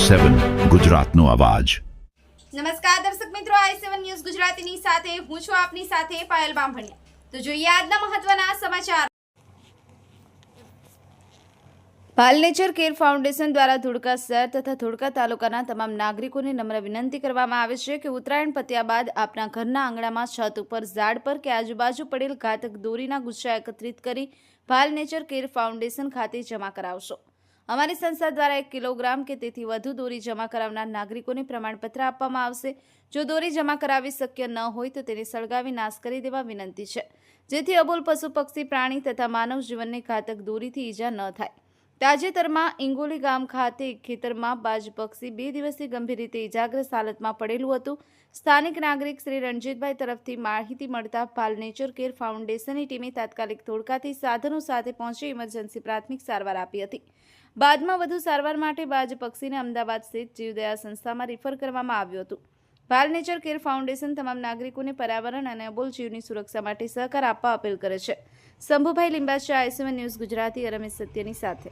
i7 ગુજરાતનો અવાજ। નમસ્કાર દર્શક મિત્રો, i7 ન્યૂઝ ગુજરાતીની સાથે હું છું આપની સાથે પાયલ બામભણિયા। તો જોઈએ આજના મહત્વના સમાચાર। ભાલ નેચર કેર ફાઉન્ડેશન દ્વારા ધોળકા શહેર તથા ધોળકા તાલુકાના તમામ નાગરિકોને નમ્ર વિનંતી કરવામાં આવે છે કે ઉત્તરાયણ પત્યા બાદ આપના ઘરના આંગણામાં, છત ઉપર, ઝાડ પર કે આજુબાજુ પડેલ ઘાતક દોરીના ગુચ્છા એકત્રિત કરી ભાલ નેચર કેર ફાઉન્ડેશન ખાતે જમા કરાવશો। અમારી સંસ્થા દ્વારા 1 કિલોગ્રામ કે તેથી વધુ દોરી જમા કરાવનાર નાગરિકોને પ્રમાણપત્ર આપવામાં આવશે। જો દોરી જમા કરાવી શક્ય ન હોય તો તેને સળગાવી નાશ કરી દેવા વિનંતી છે, જેથી અબોલ પશુ પક્ષી, પ્રાણી તથા માનવ જીવનને ઘાતક દોરીથી ઈજા ન થાય। તાજેતરમાં ઇંગોલી ગામ ખાતે ખેતરમાં બાજ પક્ષી 2 દિવસથી ગંભીર રીતે ઇજાગ્રસ્ત હાલતમાં પડેલું હતું। સ્થાનિક નાગરિક શ્રી રણજીતભાઈ તરફથી માહિતી મળતા ભાલ નેચર કેર ફાઉન્ડેશનની ટીમે તાત્કાલિક ધોળકાથી સાધનો સાથે પહોંચી ઇમરજન્સી પ્રાથમિક સારવાર આપી હતી। બાદમાં વધુ સારવાર માટે બાજ પક્ષીને અમદાવાદ સ્થિત જીવદયા સંસ્થામાં રિફર કરવામાં આવ્યું હતું। ભાલ નેચર કેર ફાઉન્ડેશન તમામ નાગરિકોને પર્યાવરણ અને અબોલ જીવની સુરક્ષા માટે સહકાર આપવા અપીલ કરે છે। શંભુભાઈ લિંબાચા, i7 ન્યૂઝ ગુજરાતી, રમેશ સત્યની સાથે।